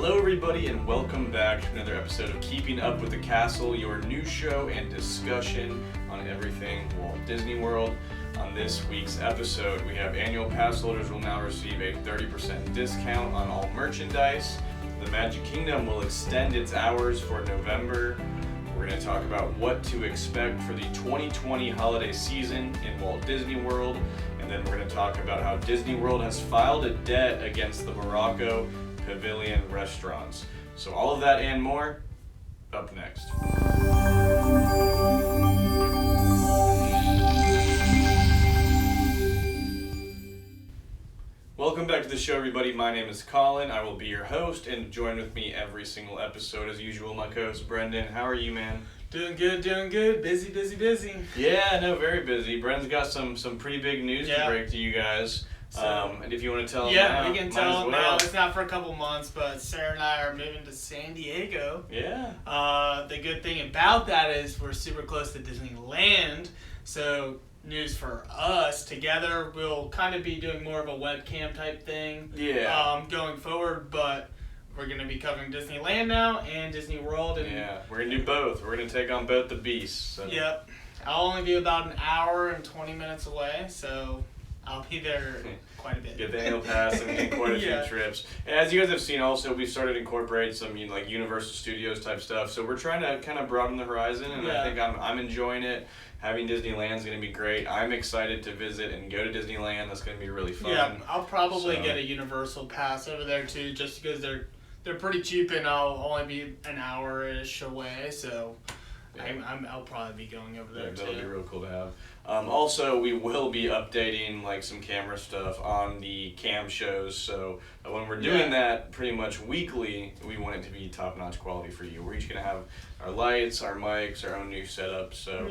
Hello everybody and welcome back to another episode of Keeping Up with the Castle, your news show and discussion on everything Walt Disney World. On this week's episode, we have annual pass holders will now receive a 30% discount on all merchandise. The Magic Kingdom will extend its hours for November. We're going to talk about what to expect for the 2020 holiday season in Walt Disney World. And then we're going to talk about how Disney World has filed a debt against the Morocco Pavilion restaurants. So all of that and more, up next. Welcome back to the show, everybody. My name is Colin. I will be your host, and join with me every single episode, as usual, my co-host Brendan. How are you, man? Doing good. Busy. Yeah, no, very busy. Brendan's got some pretty big news to break to you guys. And if you want to tell them now, we can tell them now. It's not for a couple months, but Sarah and I are moving to San Diego. Yeah. The good thing about that is we're super close to Disneyland, so news for us. Together, we'll kind of be doing more of a webcam type thing. Yeah. Going forward, but we're going to be covering Disneyland now and Disney World. And yeah, we're going to do both. We're going to take on both the beasts. So. Yep. I'll only be about an hour and 20 minutes away, so I'll be there quite a bit. Get the annual pass and quite a few trips. And as you guys have seen also, we've started incorporating some like Universal Studios type stuff. So we're trying to kind of broaden the horizon, and I think I'm enjoying it. Having Disneyland's going to be great. I'm excited to visit and go to Disneyland. That's going to be really fun. Yeah, I'll probably get a Universal pass over there too, just because they're pretty cheap, and I'll only be an hour-ish away, so I'll probably be going over there too. That'll be real cool to have. Also, we will be updating like some camera stuff on the cam shows, so when we're doing that pretty much weekly, we want it to be top-notch quality for you. We're each going to have our lights, our mics, our own new setup, so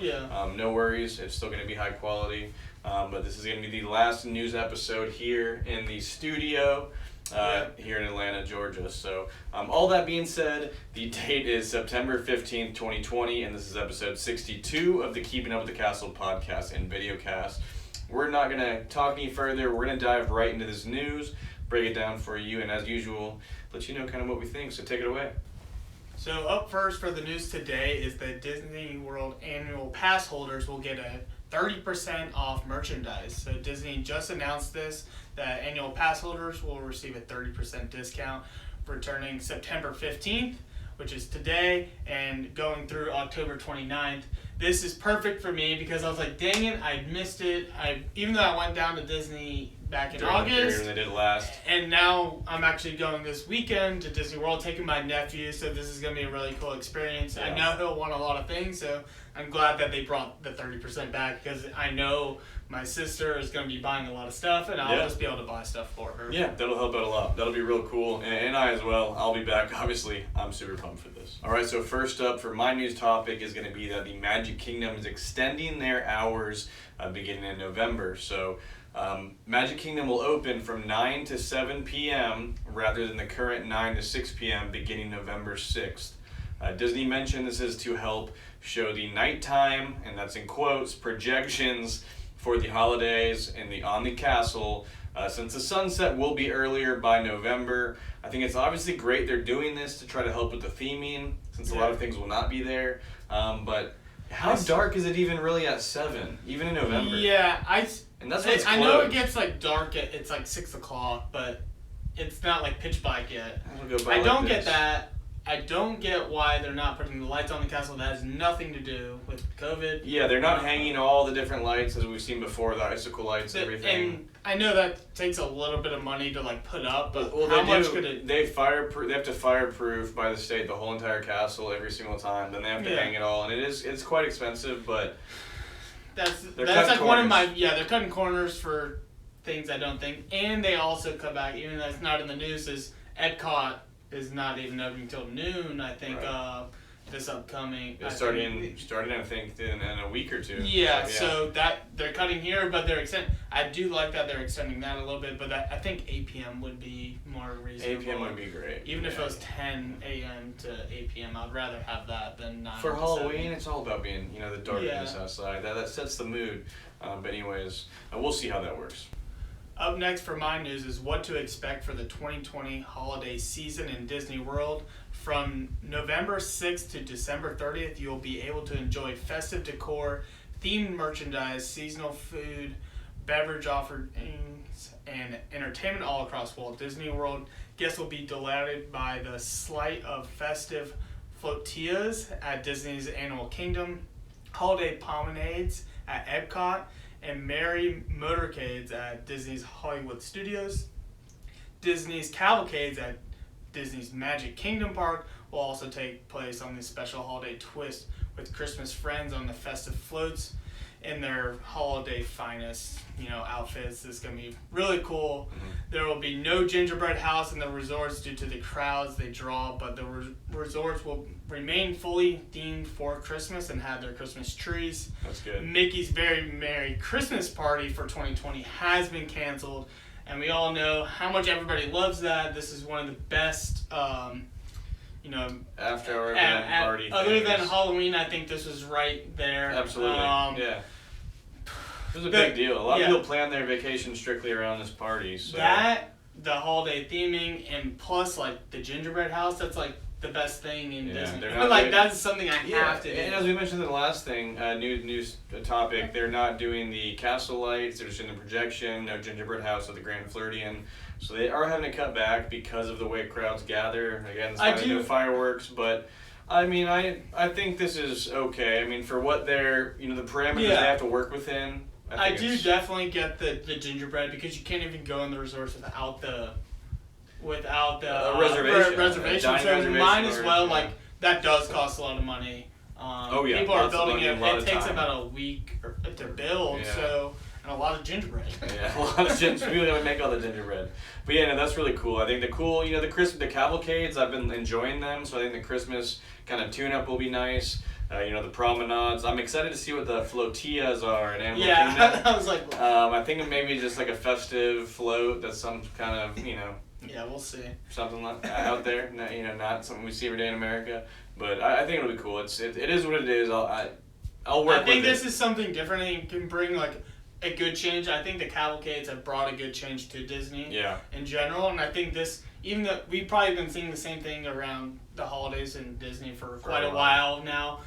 no worries, it's still going to be high quality, but this is going to be the last news episode here in the studio. Here in Atlanta, Georgia. So, all that being said, the date is September 15th, 2020, and this is episode 62 of the Keeping Up with the Castle podcast and videocast. We're not going to talk any further. We're going to dive right into this news, break it down for you, and as usual, let you know kind of what we think. So, take it away. So, up first for the news today is that Disney World annual pass holders will get a 30% off merchandise. So Disney just announced this, that annual pass holders will receive a 30% discount returning September 15th, which is today, and going through October 29th. This is perfect for me because I was like, dang it, I missed it. Even though I went down to Disney back in August, when they did last, and now I'm actually going this weekend to Disney World, taking my nephew, so this is going to be a really cool experience. I know he'll want a lot of things, so I'm glad that they brought the 30% back, because I know my sister is going to be buying a lot of stuff, and I'll just be able to buy stuff for her. Yeah, that'll help out a lot. That'll be real cool, and I as well. I'll be back. Obviously, I'm super pumped for this. All right, so first up for my news topic is going to be that the Magic Kingdom is extending their hours beginning in November. So Magic Kingdom will open from 9 to 7 p.m. rather than the current 9 to 6 p.m. beginning November 6th. Disney mentioned this is to help show the nighttime, and that's in quotes, projections for the holidays on the castle, since the sunset will be earlier by November. I think it's obviously great they're doing this to try to help with the theming, since a lot of things will not be there. But how dark is it even really at 7, even in November? Yeah, and that's what's I know it gets like dark it's like 6 o'clock, but it's not like pitch black yet. I don't get that. I don't get why they're not putting the lights on the castle. That has nothing to do with COVID. Yeah, they're not hanging all the different lights as we've seen before, the icicle lights and everything. And I know that takes a little bit of money to like put up, but how much could it? They have to fireproof by the state the whole entire castle every single time. Then they have to hang it all, and it's quite expensive, but that's like one of my they're cutting corners for things I don't think, and they also cut back, even though it's not in the news, is Epcot is not even opening until noon, I think, this upcoming. It's starting, I think, in a week or two. Yeah, so that they're cutting here, but they're extending. I do like that they're extending that a little bit, but I think 8 p.m. would be more reasonable. 8 p.m. would be great. Even if it was 10 a.m. to 8 p.m., I'd rather have that than 9 For to Halloween, 7. it's all about being, the darkness outside. That sets the mood. But anyways, we'll see how that works. Up next for my news is what to expect for the 2020 holiday season in Disney World. From November 6th to December 30th, you'll be able to enjoy festive decor, themed merchandise, seasonal food, beverage offerings, and entertainment all across Walt Disney World. Guests will be delighted by the sight of festive flotillas at Disney's Animal Kingdom, holiday promenades at Epcot, and merry motorcades at Disney's Hollywood Studios. Disney's cavalcades at Disney's Magic Kingdom Park will also take place on this special holiday twist with Christmas friends on the festive floats in their holiday finest, outfits. This is going to be really cool. Mm-hmm. There will be no gingerbread house in the resorts due to the crowds they draw, but the resorts will remain fully themed for Christmas and have their Christmas trees. That's good. Mickey's Very Merry Christmas Party for 2020 has been canceled, and we all know how much everybody loves that. This is one of the best, after our event party. Other than Halloween, I think this was right there. Absolutely. Yeah. It was a big deal. A lot of people plan their vacation strictly around this party. So. That, the holiday theming, and plus the gingerbread house, that's the best thing in Disney. That's something I have to do. And as we mentioned in the last thing, news topic, they're not doing the castle lights, they're just doing the projection, no gingerbread house at the Grand Floridian. So they are having to cut back because of the way crowds gather. Again, it's not no fireworks, but I think this is okay. For what they're, the parameters they have to work within. I do definitely get the gingerbread because you can't even go in the resorts without the reservation. So mine as well. That does cost a lot of money. People are building it. It takes about a week to build. Yeah. So. And a lot of gingerbread. Yeah, a lot of gingerbread. We really make all the gingerbread. But yeah, no, that's really cool. I think the cavalcades, I've been enjoying them. So I think the Christmas kind of tune-up will be nice. The promenades. I'm excited to see what the flotillas are in Animal Kingdom. Yeah, I was like... I think maybe just a festive float that's some kind of, Yeah, we'll see. Something like out there. Not something we see every day in America. But I think it'll be cool. It is what it is. I'll work with it. I think this is something different and you can bring, a good change. I think the cavalcades have brought a good change to Disney in general, and I think this, even though we've probably been seeing the same thing around the holidays in Disney for quite a while now,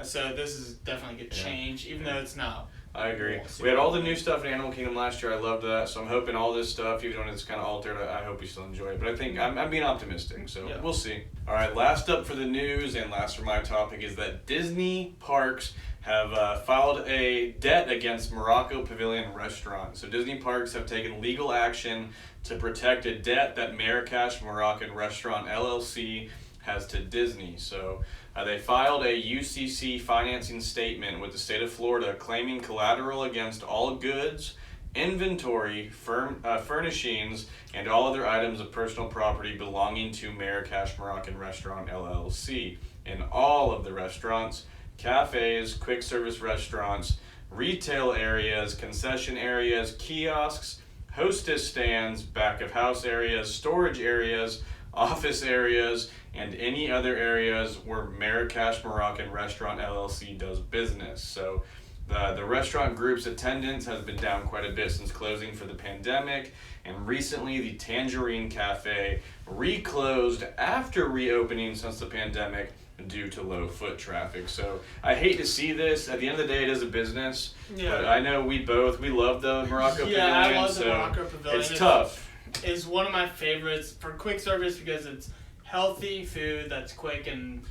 so this is definitely a good change, even though it's not. I agree. We had all the new stuff in Animal Kingdom last year. I loved that, so I'm hoping all this stuff, even when it's kind of altered, I hope we still enjoy it. But I think I'm being optimistic, so we'll see. All right, last up for the news and last for my topic is that Disney parks have filed a debt against Morocco Pavilion restaurant. So Disney parks have taken legal action to protect a debt that Marrakesh Moroccan Restaurant LLC has to Disney. So they filed a UCC financing statement with the state of Florida claiming collateral against all goods, inventory, furnishings, and all other items of personal property belonging to Marrakesh Moroccan Restaurant LLC. In all of the restaurants, cafes, quick service restaurants, retail areas, concession areas, kiosks, hostess stands, back of house areas, storage areas, office areas, and any other areas where Marrakesh Moroccan Restaurant LLC does business. So the restaurant group's attendance has been down quite a bit since closing for the pandemic, and recently the Tangerine Cafe reclosed after reopening since the pandemic due to low foot traffic. So I hate to see this. At the end of the day, it is a business. Yeah. But I know we love the Morocco Pavilion. Yeah, I love the Morocco Pavilion. It's tough. It's one of my favorites for quick service because it's healthy food that's quick and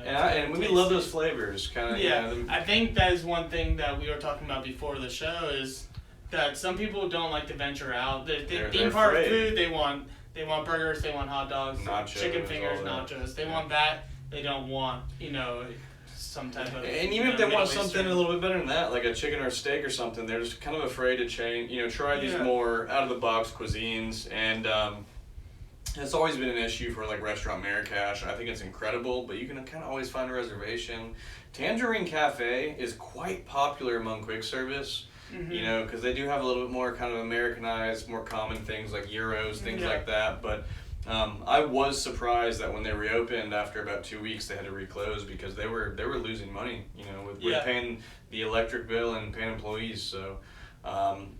and we love those flavors. I think that is one thing that we were talking about before the show is that some people don't like to venture out. They're theme park food. They want burgers. They want hot dogs, nachos, chicken fingers, nachos. They want that. They don't want, some type of... And even if they want something a little bit better than that, like a chicken or a steak or something, they're just kind of afraid to change, try these more out-of-the-box cuisines. And it's always been an issue for, Restaurant Marrakesh. I think it's incredible, but you can kind of always find a reservation. Tangerine Cafe is quite popular among quick service, because they do have a little bit more kind of Americanized, more common things like gyros, things like that, but... I was surprised that when they reopened after about 2 weeks they had to reclose because they were losing money, with paying the electric bill and paying employees. So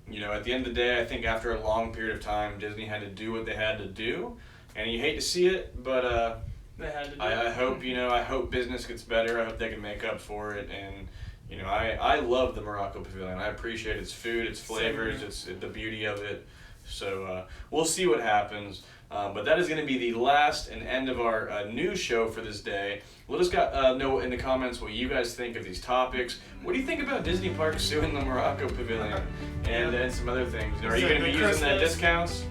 You know, at the end of the day, I think after a long period of time, Disney had to do what they had to do, and you hate to see it, but They had to do I it. hope, you know, I hope business gets better. I hope they can make up for it. And, you know, I love the Morocco Pavilion. I appreciate its food, its flavors, the beauty of it. So we'll see what happens. But that is going to be the last and end of our news show for this day. Let us know in the comments what you guys think of these topics. What do you think about Disney Parks suing the Morocco Pavilion and some other things? Are you going to be using that discounts?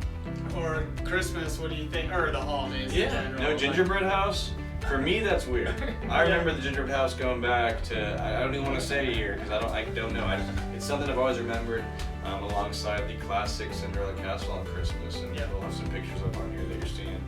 Or Christmas, what do you think? Or the holidays in Yeah, general. no gingerbread house. For me, that's weird. I Yeah. remember the gingerbread house going back to, I don't even want to say a year because I don't know. It's something I've always remembered alongside the classic Cinderella Castle on Christmas, and Yeah. we'll have some pictures up on here that you're seeing.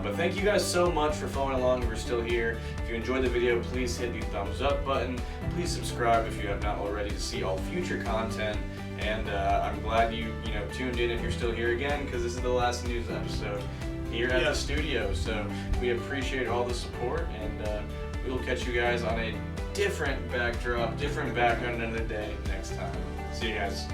But thank you guys so much for following along if you're still here. If you enjoyed the video, please hit the thumbs up button. Please subscribe if you have not already to see all future content. And I'm glad you tuned in if you're still here again, because this is the last news episode here at the studio. So we appreciate all the support, and we will catch you guys on a different backdrop, different background another day next time. See you guys.